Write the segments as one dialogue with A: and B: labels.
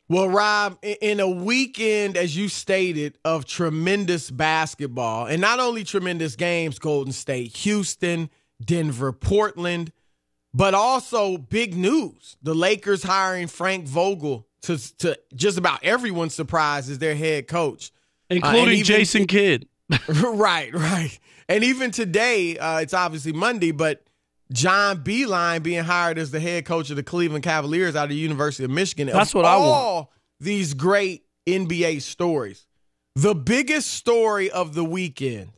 A: Well, Rob, in a weekend, as you stated, of tremendous basketball, and not only tremendous games, Golden State, Houston, Denver, Portland, but also big news. The Lakers hiring Frank Vogel to just about everyone's surprise as their head coach.
B: Including Jason Kidd.
A: Right. And even today, it's obviously Monday, but John Beilein being hired as the head coach of the Cleveland Cavaliers out of the University of Michigan.
B: That's what I want.
A: All these great NBA stories. The biggest story of the weekend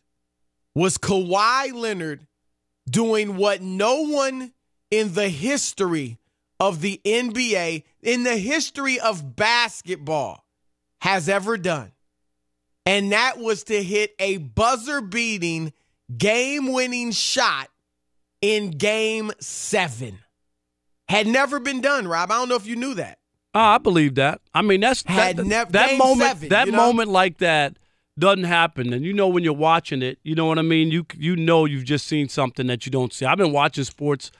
A: was Kawhi Leonard doing what no one in the history of the NBA, in the history of basketball, has ever done. And that was to hit a buzzer-beating, game-winning shot in Game 7. Had never been done, Rob. I don't know if you knew that.
B: I believe that. I mean, that moment like that doesn't happen. And you know when you're watching it, you know what I mean? You know you've just seen something that you don't see. I've been watching sports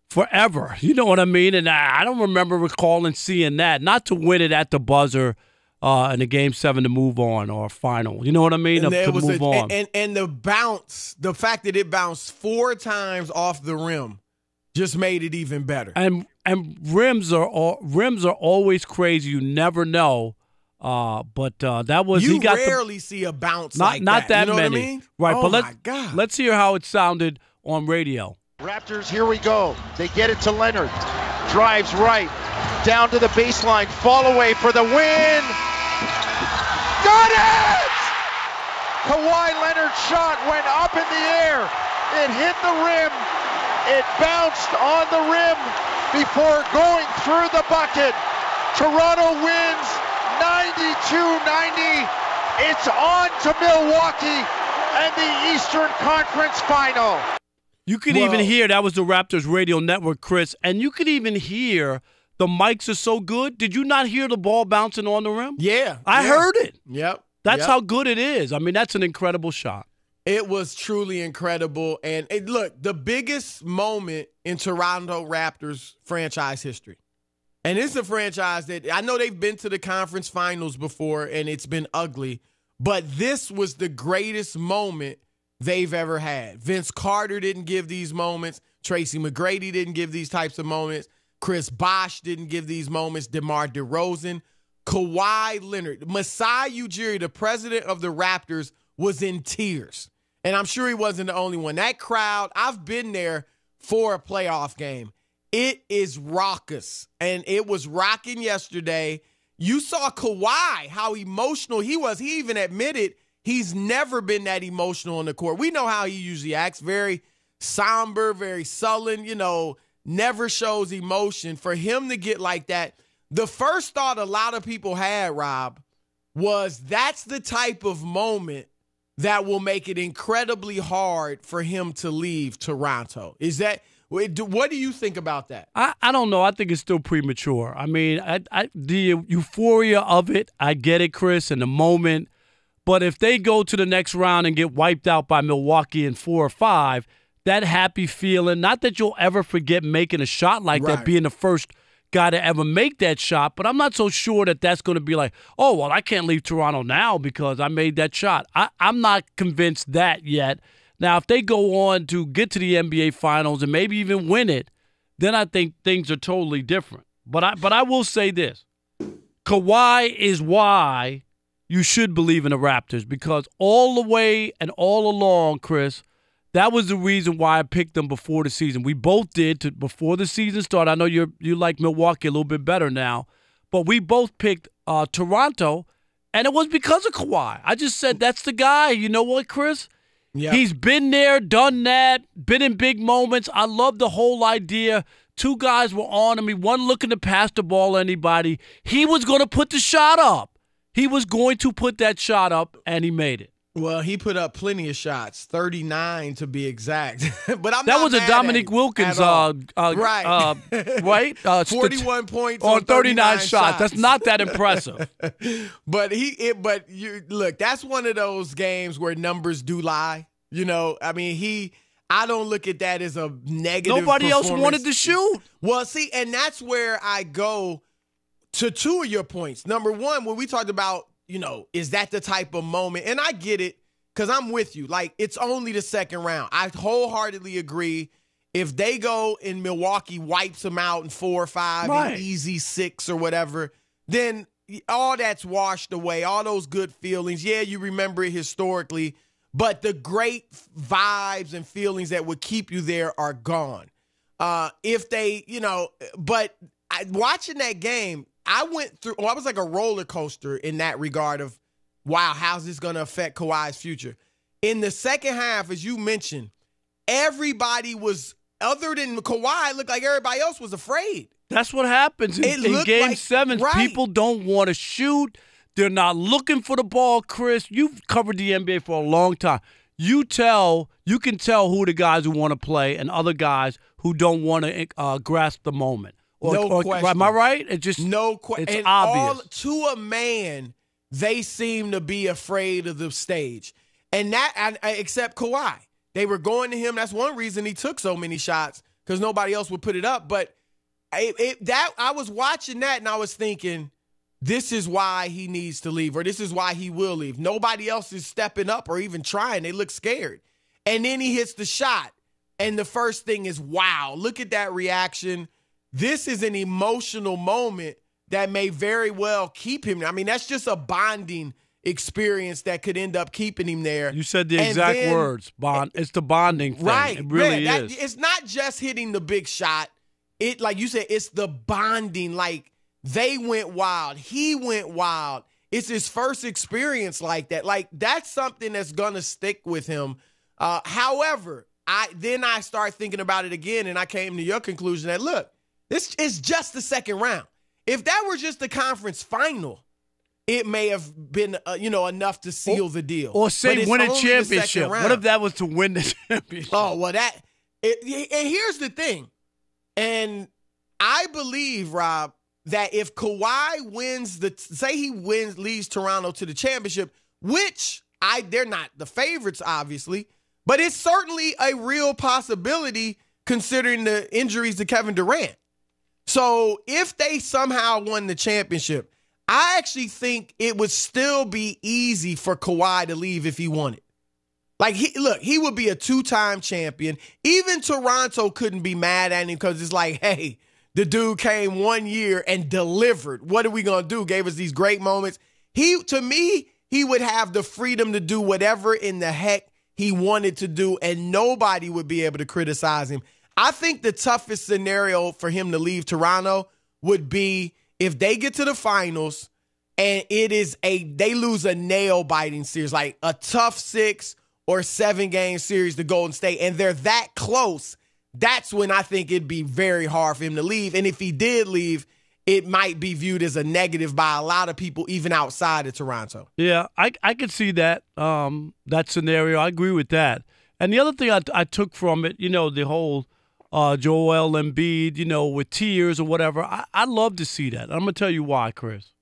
B: forever. You know what I mean? And I don't remember recalling seeing that. Not to win it at the buzzer in a Game 7 to move on or final. You know what I mean? To move on.
A: And the bounce, the fact that it bounced 4 times off the rim just made it even better.
B: And rims are always crazy. You never know. But that was
A: you rarely see a bounce like that.
B: Not that
A: you know
B: many.
A: What I mean?
B: Right,
A: oh
B: but
A: my God.
B: Let's hear how it sounded on radio.
C: Raptors, here we go. They get it to Leonard. Drives right. Down to the baseline. Fall away for the win. Got it! Kawhi Leonard's shot went up in the air. It hit the rim. It bounced on the rim before going through the bucket. Toronto wins 92-90. It's on to Milwaukee and the Eastern Conference Final.
B: You could even hear, that was the Raptors radio network, Chris, and you could even hear the mics are so good. Did you not hear the ball bouncing on the rim?
A: Yeah.
B: I heard it.
A: Yep.
B: That's how good it is. I mean, that's an incredible shot.
A: It was truly incredible. And look, the biggest moment in Toronto Raptors franchise history. And it's a franchise that I know they've been to the conference finals before and it's been ugly, but this was the greatest moment they've ever had. Vince Carter didn't give these moments. Tracy McGrady didn't give these types of moments. Chris Bosh didn't give these moments. DeMar DeRozan. Kawhi Leonard. Masai Ujiri, the president of the Raptors, was in tears. And I'm sure he wasn't the only one. That crowd, I've been there for a playoff game. It is raucous. And it was rocking yesterday. You saw Kawhi, how emotional he was. He even admitted he's never been that emotional on the court. We know how he usually acts. Very somber, very sullen, never shows emotion. For him to get like that, the first thought a lot of people had, Rob, was that's the type of moment that will make it incredibly hard for him to leave Toronto. What do you think about that?
B: I don't know. I think it's still premature. I mean, the euphoria of it, I get it, Chris, in the moment. But if they go to the next round and get wiped out by Milwaukee in 4 or 5, that happy feeling, not that you'll ever forget making a shot like that, being the first guy to ever make that shot, but I'm not so sure that that's going to be like, oh, well, I can't leave Toronto now because I made that shot. I'm not convinced that yet. Now, if they go on to get to the NBA Finals and maybe even win it, then I think things are totally different. But I will say this. Kawhi is why you should believe in the Raptors, because all the way and all along, Chris, that was the reason why I picked them before the season. We both did before the season started. I know you like Milwaukee a little bit better now, but we both picked Toronto, and it was because of Kawhi. I just said that's the guy. You know what, Chris?
A: Yep.
B: He's been there, done that, been in big moments. I love the whole idea. 2 guys were on him. He wasn't looking to pass the ball to anybody. He was going to put the shot up. He was going to put that shot up, and he made it.
A: Well, he put up plenty of shots, 39 to be exact. But
B: that was a Dominique Wilkins,
A: right?
B: 41
A: points
B: on 39 shots. That's not that impressive.
A: But look, that's one of those games where numbers do lie. I mean, I don't look at that as a negative.
B: Nobody else wanted to shoot.
A: Well, see, and that's where I go to two of your points. Number one, when we talked about, is that the type of moment? And I get it because I'm with you. Like, it's only the second round. I wholeheartedly agree. If they go and Milwaukee wipes them out in 4 or 5,
B: right,
A: an easy 6 or whatever, then all that's washed away, all those good feelings. Yeah, you remember it historically, but the great vibes and feelings that would keep you there are gone. If they, but watching that game, I was like a roller coaster in that regard of, wow, how's this going to affect Kawhi's future? In the second half, as you mentioned, everybody was, other than Kawhi, it looked like everybody else was afraid.
B: That's what happens in Game 7.
A: Right.
B: People don't want to shoot. They're not looking for the ball, Chris. You've covered the NBA for a long time. You can tell who the guys who want to play and other guys who don't want to grasp the moment.
A: No question.
B: Am I right? It just
A: no question.
B: It's
A: and
B: obvious.
A: To a man, they seem to be afraid of the stage, and that except Kawhi, they were going to him. That's one reason he took so many shots, because nobody else would put it up. But I was watching that and I was thinking, this is why he needs to leave, or this is why he will leave. Nobody else is stepping up or even trying. They look scared. And then he hits the shot, and the first thing is, wow, look at that reaction. This is an emotional moment that may very well keep him. I mean, that's just a bonding experience that could end up keeping him there.
B: You said the exact words, bond. It's the bonding thing.
A: Right.
B: It really is.
A: It's not just hitting the big shot. It, like you said, it's the bonding. Like, they went wild. He went wild. It's his first experience like that. Like, that's something that's going to stick with him. However, I start thinking about it again, and I came to your conclusion that, look, this is just the second round. If that were just the conference final, it may have been, enough to seal the deal.
B: Or say win a championship. What if that was to win the championship?
A: Oh, well, and here's the thing. And I believe, Rob, that if Kawhi wins leads Toronto to the championship, which they're not the favorites, obviously, but it's certainly a real possibility considering the injuries to Kevin Durant. So if they somehow won the championship, I actually think it would still be easy for Kawhi to leave if he wanted. Like, he would be a 2-time champion. Even Toronto couldn't be mad at him because it's like, hey, the dude came 1 year and delivered. What are we going to do? Gave us these great moments. To me, he would have the freedom to do whatever in the heck he wanted to do, and nobody would be able to criticize him. I think the toughest scenario for him to leave Toronto would be if they get to the finals and they lose a nail-biting series, like a tough 6 or 7-game series to Golden State, and they're that close. That's when I think it'd be very hard for him to leave. And if he did leave, it might be viewed as a negative by a lot of people, even outside of Toronto.
B: Yeah, I could see that scenario. I agree with that. And the other thing I took from it, the whole Joel Embiid, with tears or whatever, I love to see that. I'm going to tell you why, Chris.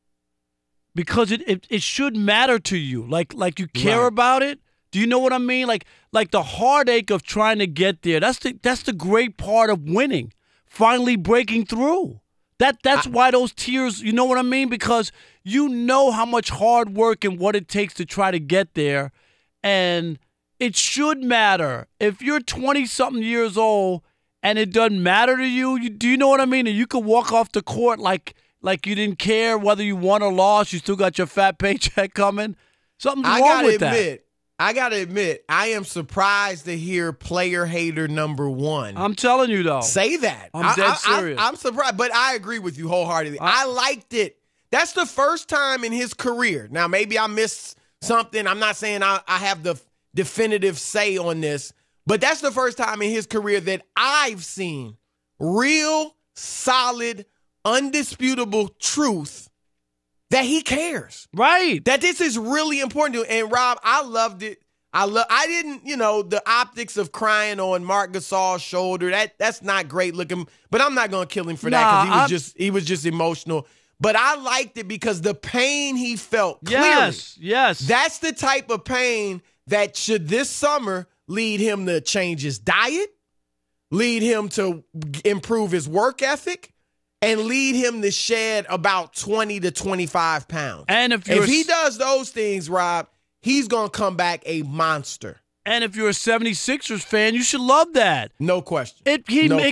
B: Because it should matter to you. Like you care about it. Do you know what I mean? Like the heartache of trying to get there. That's the great part of winning. Finally breaking through. That's why those tears, you know what I mean? Because you know how much hard work and what it takes to try to get there. And it should matter. If you're 20-something years old and it doesn't matter to you, do you know what I mean? And you could walk off the court like you didn't care whether you won or lost. You still got your fat paycheck coming. Something's wrong with that.
A: I got to admit, I am surprised to hear player hater number 1.
B: I'm telling you, though.
A: Say that.
B: I'm dead serious.
A: I'm surprised, but I agree with you wholeheartedly. I liked it. That's the first time in his career. Now, maybe I missed something. I'm not saying I have the definitive say on this, but that's the first time in his career that I've seen real, solid, undisputable truth that he cares.
B: Right.
A: That this is really important to him. And Rob, I loved it. I didn't, the optics of crying on Marc Gasol's shoulder, that's not great looking, but I'm not going to kill him for that because he was just emotional. But I liked it because the pain he felt clearly.
B: Yes.
A: That's the type of pain that should this summer lead him to change his diet, lead him to improve his work ethic, and lead him to shed about 20 to 25 pounds.
B: And if
A: he does those things, Rob, he's going to come back a monster.
B: And if you're a 76ers fan, you should love that.
A: No question.
B: It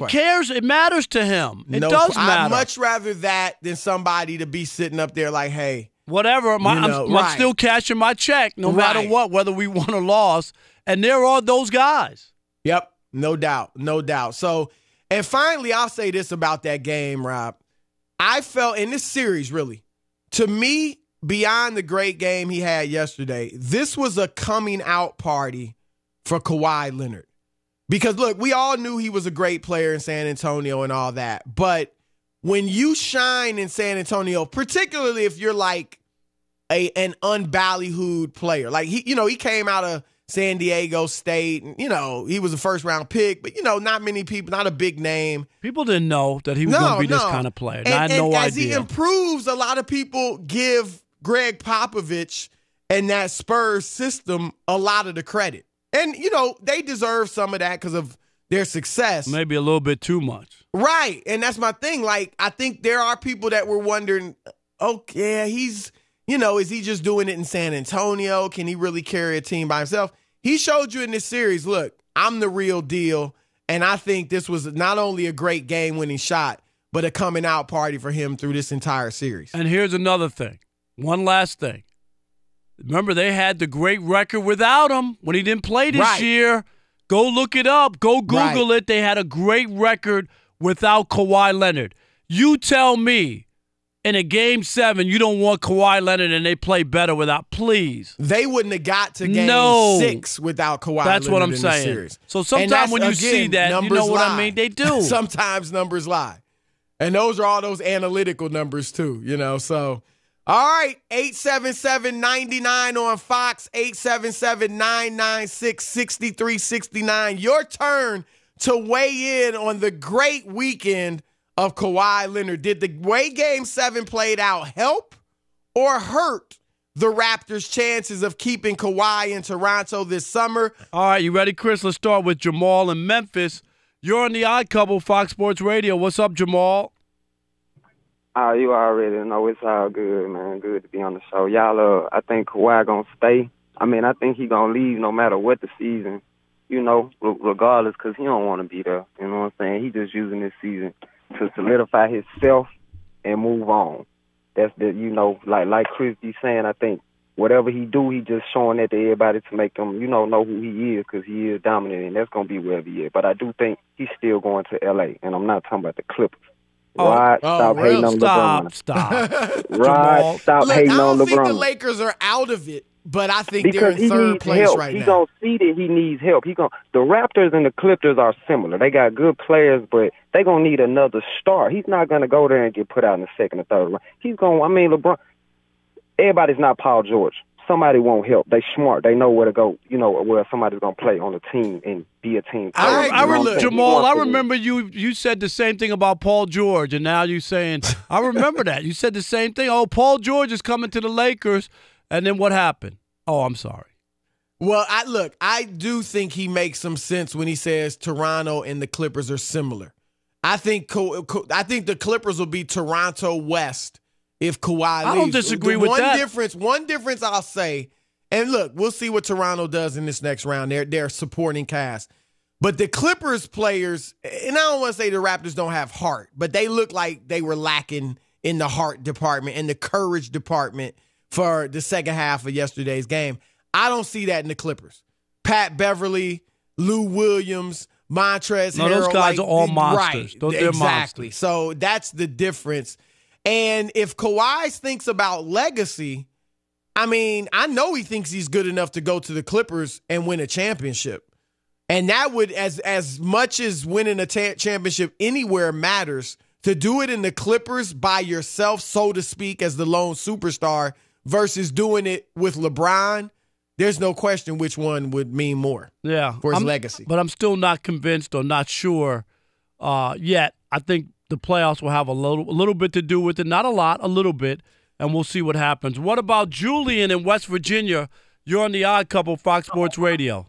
B: cares. It matters to him. It does matter.
A: I'd much rather that than somebody to be sitting up there like, hey.
B: Whatever. I'm still cashing my check no matter what, whether we won or lost. And there are those guys.
A: Yep. No doubt. No doubt. So, and finally, I'll say this about that game, Rob. I felt in this series, really, to me, beyond the great game he had yesterday, this was a coming out party for Kawhi Leonard. Because, look, we all knew he was a great player in San Antonio and all that. But when you shine in San Antonio, particularly if you're like an unballyhooed player, like he came out of San Diego State, and, he was a first-round pick, but, not many people, not a big name.
B: People didn't know that he was going to be this kind of player. And I had no idea.
A: As he improves, a lot of people give Greg Popovich and that Spurs system a lot of the credit. And, they deserve some of that because of their success.
B: Maybe a little bit too much.
A: Right. And that's my thing. Like, I think there are people that were wondering, he's, is he just doing it in San Antonio? Can he really carry a team by himself? He showed you in this series, look, I'm the real deal. And I think this was not only a great game-winning shot, but a coming-out party for him through this entire series.
B: And here's another thing. One last thing. Remember, they had the great record without him when he didn't play this year. Go look it up. Go Google it. They had a great record without Kawhi Leonard. You tell me in a Game 7 you don't want Kawhi Leonard and they play better without, please.
A: They wouldn't have got to Game 6 without Kawhi Leonard.
B: That's what I'm saying.
A: Series.
B: So sometimes when you see that, you know what I mean? They do.
A: Sometimes numbers lie. And those are all those analytical numbers too, so... All right, 877-99 on Fox, 877-996-6369. Your turn to weigh in on the great weekend of Kawhi Leonard. Did the way Game 7 played out help or hurt the Raptors' chances of keeping Kawhi in Toronto this summer?
B: All right, you ready, Chris? Let's start with Jamal in Memphis. You're on the Odd Couple, Fox Sports Radio. What's up, Jamal?
D: You already know it's all good, man. Good to be on the show. Y'all, I think Kawhi going to stay. I think he going to leave no matter what the season, regardless, because he don't want to be there. You know what I'm saying? He just using this season to solidify himself and move on. That's like Chris be saying, I think whatever he do, he just showing that to everybody to make them, know who he is, because he is dominant, and that's going to be wherever he is. But I do think he's still going to L.A., and I'm not talking about the Clippers. Rod, stop hating on LeBron.
B: Stop.
D: Rod, stop hating on LeBron.
A: I don't think the Lakers are out of it, but I think they're in third place right now.
D: He's going to see that he needs help. The Raptors and the Clippers are similar. They got good players, but they're going to need another star. He's not going to go there and get put out in the second or third round. LeBron, everybody's not Paul George. Somebody won't help. They smart. They know where to go, where somebody's going to play on the team and be a team player.
B: Jamal, I remember you said the same thing about Paul George, and now you're saying, I remember that. You said the same thing. Oh, Paul George is coming to the Lakers, and then what happened? Oh, I'm sorry.
A: Well, I do think he makes some sense when he says Toronto and the Clippers are similar. I think the Clippers will be Toronto West if Kawhi leaves.
B: I don't disagree with that.
A: One difference I'll say, and look, we'll see what Toronto does in this next round. They're supporting cast. But the Clippers players, and I don't want to say the Raptors don't have heart, but they look like they were lacking in the heart department and the courage department for the second half of yesterday's game. I don't see that in the Clippers. Pat Beverly, Lou Williams, Montrezl Harrell.
B: Those guys are all monsters.
A: Right,
B: They're
A: exactly.
B: monsters.
A: So that's the difference. And if Kawhi thinks about legacy, I know he thinks he's good enough to go to the Clippers and win a championship. And that would, as much as winning a championship anywhere matters, to do it in the Clippers by yourself, so to speak, as the lone superstar versus doing it with LeBron, there's no question which one would mean more for his legacy.
B: But I'm still not convinced or not sure yet. I think the playoffs will have a little bit to do with it. Not a lot, a little bit, and we'll see what happens. What about Julian in West Virginia? You're on the Odd Couple, Fox Sports Radio.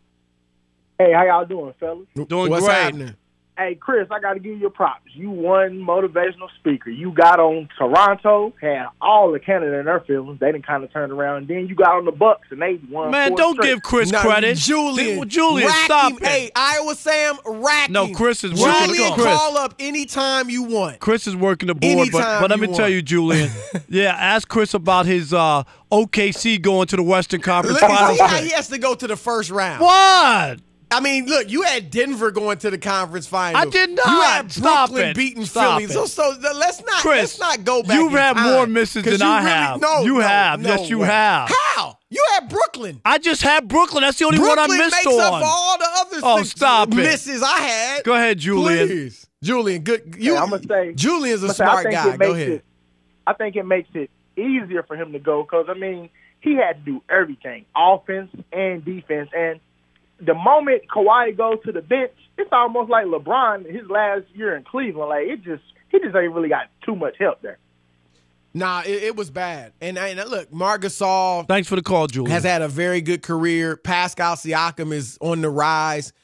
E: Hey, how y'all doing, fellas?
B: Doing
A: What's
B: great.
A: happening?
E: Hey, Chris, I got to give you your props. You one motivational speaker. You got on Toronto, had all of Canada in their feelings. They didn't kind of turn around. And then you got on the Bucks, and they won.
B: Man, don't give Chris credit.
A: Julian,
B: stop it.
A: Hey, Iowa Sam, rack
B: No,
A: him.
B: Chris is working.
A: Julian, call up anytime you want.
B: Chris is working the board, but let me tell you, Julian. Yeah, ask Chris about his OKC going to the Western Conference Finals.
A: See how he has to go to the first round.
B: What?
A: I mean, look, you had Denver going to the conference finals.
B: I did not.
A: You had
B: Stop
A: Brooklyn
B: it.
A: beating
B: Stop
A: Philly.
B: it.
A: So let's not go back.
B: You've had
A: time.
B: more misses than I have. You have. Yes, you have.
A: How? You had Brooklyn.
B: I just had Brooklyn. That's the only one I missed
A: Brooklyn makes
B: on.
A: up for all the other
B: stop
A: misses I had.
B: Go ahead, Julian.
A: Please. Julian, good.
E: I'm going to say.
A: Julian's a smart guy. Go ahead.
E: I think it makes it easier for him to go because, I mean, he had to do everything, offense and defense. And the moment Kawhi goes to the bench, it's almost like LeBron his last year in Cleveland. Like he just ain't really got too much help there.
A: Nah, it was bad. And look, Marc Gasol.
B: Thanks for the call, Julian.
A: Has had a very good career. Pascal Siakam is on the rise.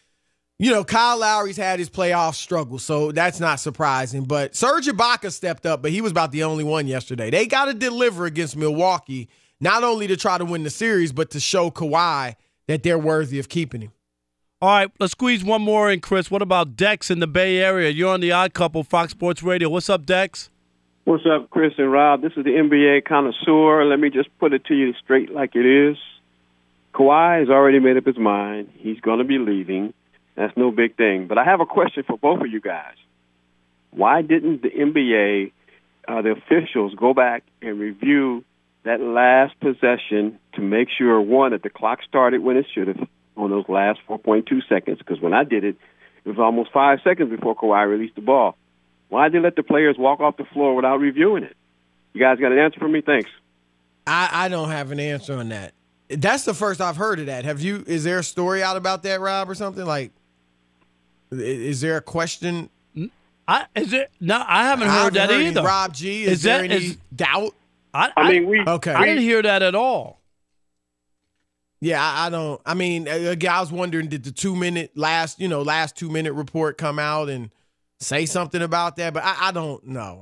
A: You know, Kyle Lowry's had his playoff struggle, so that's not surprising. But Serge Ibaka stepped up, but he was about the only one yesterday. They got to deliver against Milwaukee, not only to try to win the series, but to show Kawhi that they're worthy of keeping him.
B: All right, let's squeeze one more in, Chris. What about Dex in the Bay Area? You're on the Odd Couple, Fox Sports Radio. What's up, Dex?
F: What's up, Chris and Rob? This is the NBA connoisseur. Let me just put it to you straight like it is. Kawhi has already made up his mind. He's going to be leaving. That's no big thing. But I have a question for both of you guys. Why didn't the NBA, the officials, go back and review that last possession to make sure, one, that the clock started when it should have on those last 4.2 seconds? Because when I did it, it was almost 5 seconds before Kawhi released the ball. Why did they let the players walk off the floor without reviewing it? You guys got an answer for me? Thanks.
A: I don't have an answer on that. That's the first I've heard of that. Have you? Is there a story out about that, Rob, or something? Like, is there a question?
B: I haven't heard that either.
A: Rob G, is there any doubt?
F: I mean,
B: I didn't hear that at all.
A: Yeah, I don't. I mean, again, I was wondering, did the last 2 minute report come out and say something about that? But I don't know.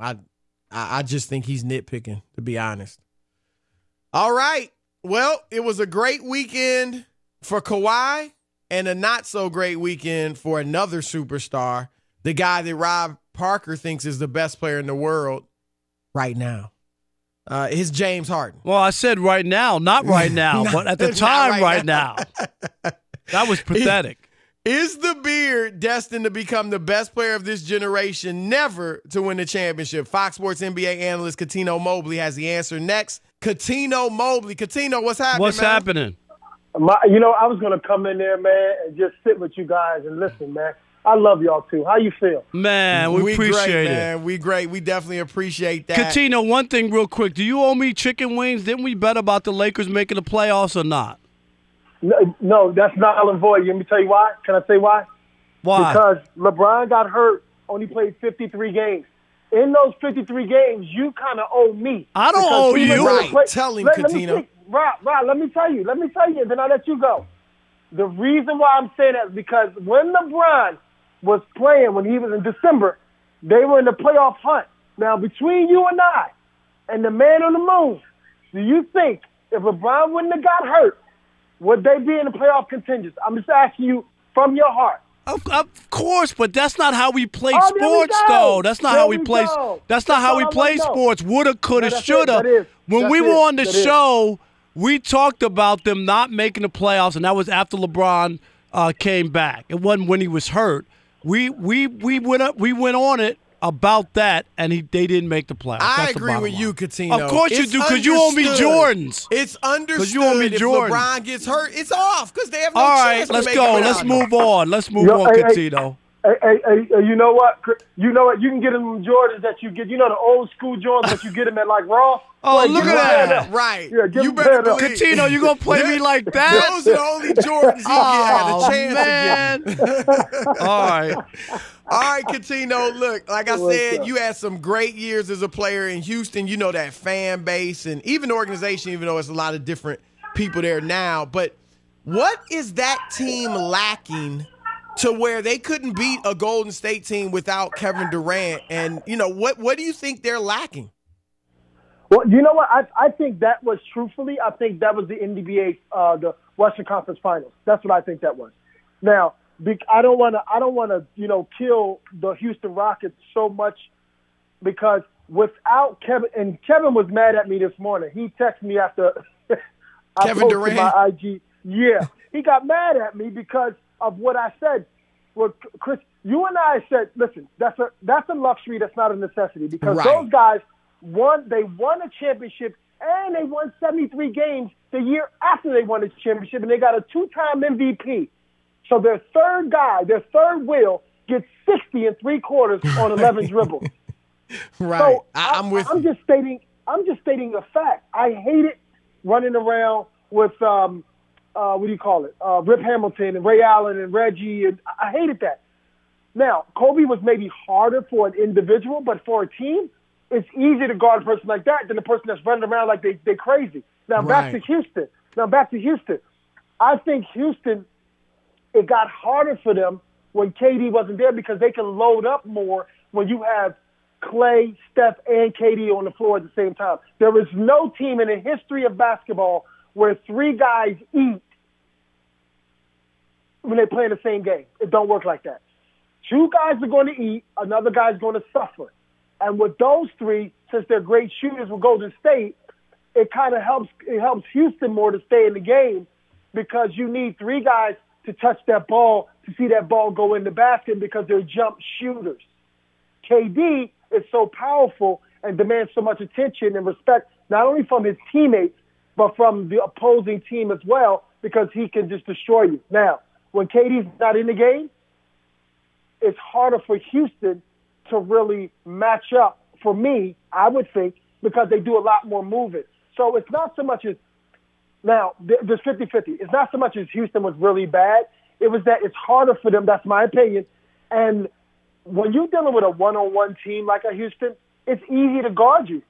A: I just think he's nitpicking, to be honest. All right. Well, it was a great weekend for Kawhi and a not so great weekend for another superstar, the guy that Rob Parker thinks is the best player in the world right now. It's James Harden.
B: Well, I said right now, not right now, but at the time right now. That was pathetic.
A: Is the Beard destined to become the best player of this generation, never to win the championship? Fox Sports NBA analyst Cuttino Mobley has the answer next. Cuttino Mobley. Cuttino, what's happening,
B: What's happening?
G: I was going to come in there, man, and just sit with you guys and listen, man. I love y'all, too. How you feel?
B: Man, we appreciate
A: great,
B: it.
A: Man. We great. We definitely appreciate that.
B: Cuttino, one thing real quick. Do you owe me chicken wings? Didn't we bet about the Lakers making the playoffs or not?
G: No, that's null and void. Let me tell you why. Can I say why?
B: Why?
G: Because LeBron got hurt, only played 53 games. In those 53 games, you kind of owe me.
B: I don't owe you.
A: Right. Tell him, Cuttino.
G: Rob, let me tell you, and then I'll let you go. The reason why I'm saying that is because when LeBron was playing, when he was in December, they were in the playoff hunt. Now, between you and I and the man on the moon, do you think if LeBron wouldn't have got hurt, would they be in the playoff contingents? I'm just asking you from your heart.
B: Of course, but that's not how we play sports, though. That's not how we play. That's not how we play sports. Woulda, coulda, shoulda. When we were on the show, we talked about them not making the playoffs, and that was after LeBron came back. It wasn't when he was hurt. We went on it about that, and they didn't make the playoffs.
A: I agree with you, Cuttino.
B: Of course you do, because you owe me Jordans.
A: It's understood
B: you owe me
A: if
B: Jordans.
A: LeBron gets hurt, it's off because they have no
B: All
A: chance
B: right, let's
A: to make
B: go.
A: it
B: Let's
A: out.
B: move on. Let's move on, Cuttino.
G: Hey, you know what? You can get them Jordans that you get. You know the old school Jordans that you get them at like Raw.
B: Oh, look at that!
A: Right.
G: Yeah,
A: you better believe.
B: Cuttino, you gonna play me like that?
A: Those are the only Jordans he had a chance
B: man. All right.
A: All right, Cuttino, look, like I said, you had some great years as a player in Houston. You know that fan base and even the organization, even though it's a lot of different people there now. But what is that team lacking to where they couldn't beat a Golden State team without Kevin Durant. And, what do you think they're lacking?
G: Well, you know what? I think that was, truthfully, I think that was the NBA, the Western Conference Finals. That's what I think that was. Now, I don't want to, kill the Houston Rockets so much because without Kevin, and Kevin was mad at me this morning. He texted me after I
A: Kevin
G: posted
A: Durant?
G: my IG. Yeah, he got mad at me because of what I said. Well, Chris, you and I said, listen, that's a luxury. That's not a necessity because those guys won a championship and they won 73 games the year after they won the championship, and they got a 2-time MVP. So their third wheel, gets 60 in 3 quarters on 11 dribbles.
A: Right.
G: So
A: I'm with you.
G: I'm just stating a fact. I hate it running around with what do you call it? Rip Hamilton and Ray Allen and Reggie, and I hated that. Now, Kobe was maybe harder for an individual, but for a team, it's easier to guard a person like that than the person that's running around like they're crazy. Now back to Houston. I think Houston, it got harder for them when KD wasn't there because they can load up more when you have Clay, Steph, and KD on the floor at the same time. There is no team in the history of basketball where 3 guys eat when they play in the same game. It don't work like that. 2 guys are going to eat, another guy's going to suffer. And with those 3, since they're great shooters with Golden State, it kind of helps Houston more to stay in the game because you need 3 guys to touch that ball, to see that ball go in the basket because they're jump shooters. KD is so powerful and demands so much attention and respect, not only from his teammates, but from the opposing team as well, because he can just destroy you. Now, when KD's not in the game, it's harder for Houston to really match up, for me, I would think, because they do a lot more moving. So it's not so much as, now, there's 50-50. It's not so much as Houston was really bad. It was that it's harder for them, that's my opinion. And when you're dealing with a one-on-one team like a Houston, it's easy to guard you.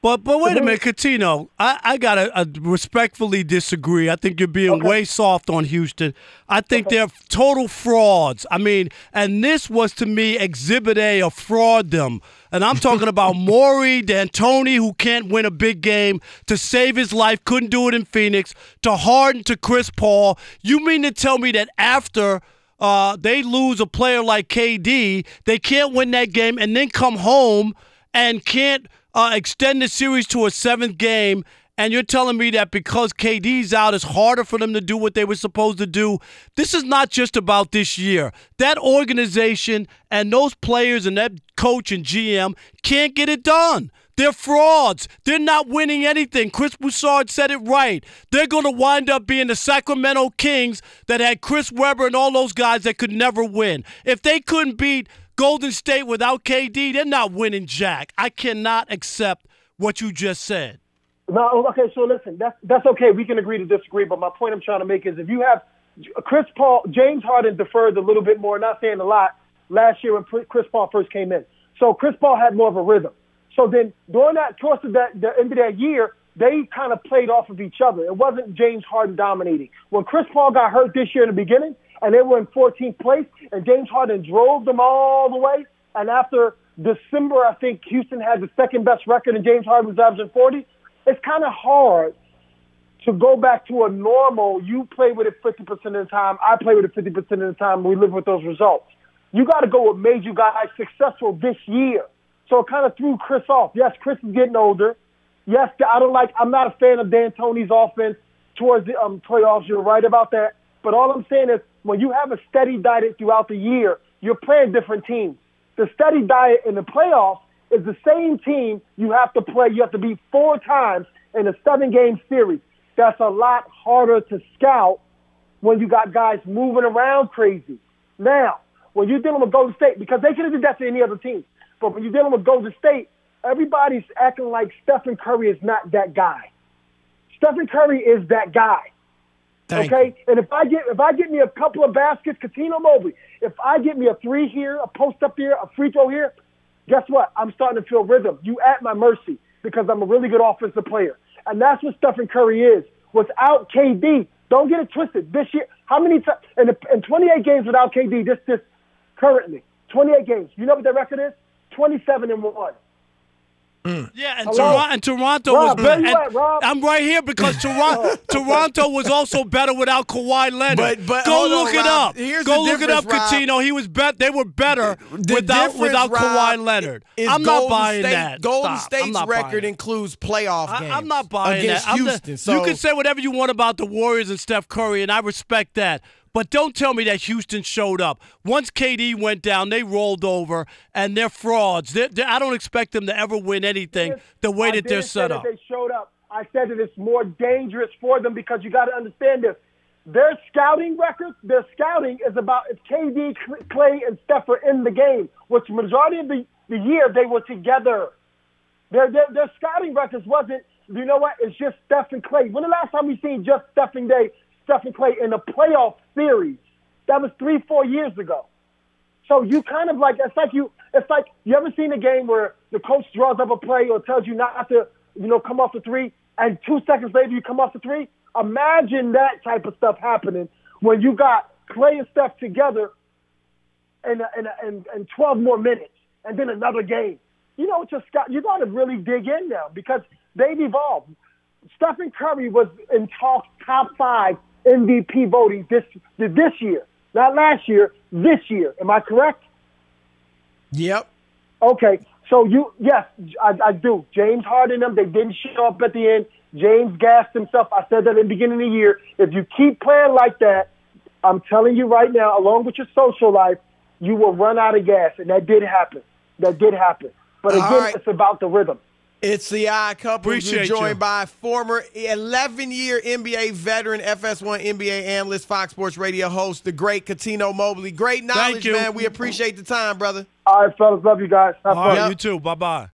B: But wait a minute, Cuttino. I gotta respectfully disagree. I think you're being way soft on Houston. I think they're total frauds. I mean, and this was to me Exhibit A of frauddom. And I'm talking about Maury D'Antoni, who can't win a big game, to save his life, couldn't do it in Phoenix, to Harden, to Chris Paul. You mean to tell me that after they lose a player like KD, they can't win that game and then come home and can't extend the series to a 7th game, and you're telling me that because KD's out, it's harder for them to do what they were supposed to do? This is not just about this year. That organization and those players and that coach and GM can't get it done. They're frauds. They're not winning anything. Chris Broussard said it right. They're going to wind up being the Sacramento Kings that had Chris Webber and all those guys that could never win. If they couldn't beat Golden State without KD, they're not winning jack. I cannot accept what you just said.
G: No, okay, so listen, that's okay. We can agree to disagree, but my point I'm trying to make is if you have Chris Paul, James Harden deferred a little bit more, not saying a lot, last year when Chris Paul first came in. So Chris Paul had more of a rhythm. So then during that course of the end of that year, they kind of played off of each other. It wasn't James Harden dominating. When Chris Paul got hurt this year in the beginning, and they were in 14th place, and James Harden drove them all the way. And after December, I think Houston had the 2nd-best record, and James Harden was averaging 40. It's kind of hard to go back to a normal, you play with it 50% of the time, I play with it 50% of the time, and we live with those results. You got to go what made you guys successful this year. So it kind of threw Chris off. Yes, Chris is getting older. Yes, I'm not a fan of D'Antoni's offense towards the playoffs. You're right about that. But all I'm saying is when you have a steady diet throughout the year, you're playing different teams. The steady diet in the playoffs is the same team you have to play. You have to beat 4 times in a 7-game series. That's a lot harder to scout when you got guys moving around crazy. Now, when you're dealing with Golden State, because they could have did that to any other team, but when you're dealing with Golden State, everybody's acting like Stephen Curry is not that guy. Stephen Curry is that guy. Okay, and if I get me a couple of baskets, Cuttino Mobley, if I get me a 3 here, a post up here, a free throw here, guess what? I'm starting to feel rhythm. You at my mercy because I'm a really good offensive player, and that's what Stephen Curry is. Without KD, Don't get it twisted. This year, how many times in 28 games without KD? This currently 28 games. You know what their record is? 27-1.
B: Yeah, and Toronto
G: Rob,
B: was better. I'm right here because Toronto was also better without Kawhi Leonard.
A: But
B: go look it up.
A: Go
B: look it up, Cuttino. He was They were better without Kawhi Leonard. I'm not buying that.
A: Golden State's record includes playoff games.
B: I'm not buying
A: against
B: that.
A: Houston.
B: You can say whatever you want about the Warriors and Steph Curry, and I respect that. But don't tell me that Houston showed up. Once KD went down, they rolled over, and they're frauds. I don't expect them to ever win anything the way that they're set up.
G: They showed up. I said that it's more dangerous for them because you got to understand this. Their scouting records, their scouting is about if KD, Clay, and Steph are in the game, which majority of the year they were together. Their scouting records wasn't, you know what, it's just Steph and Clay. When the last time we seen just Steph and Clay in a playoff series? That was 3-4 years ago. So you kind of like, it's like you ever seen a game where the coach draws up a play or tells you not to, come off the three, and 2 seconds later you come off the three? Imagine that type of stuff happening when you got Clay and Steph together in 12 more minutes and then another game. You got to really dig in now because they've evolved. Stephen Curry was in top 5 MVP voting this year. Not last year, this year. Am I correct?
A: Yep.
G: Okay. So yes, I do. James Harden them, they didn't show up at the end. James gassed himself. I said that in the beginning of the year. If you keep playing like that, I'm telling you right now, along with your social life, you will run out of gas. And that did happen. But again, It's about the rhythm.
A: It's the Odd Couple. We're
B: Appreciate
A: joined
B: you.
A: by former 11-year NBA veteran, FS1 NBA analyst, Fox Sports Radio host, the great Cuttino Mobley. Great knowledge, man. We appreciate the time, brother.
G: All right, fellas. Love you guys. Have
B: All
G: fun.
B: right, you too. Bye-bye.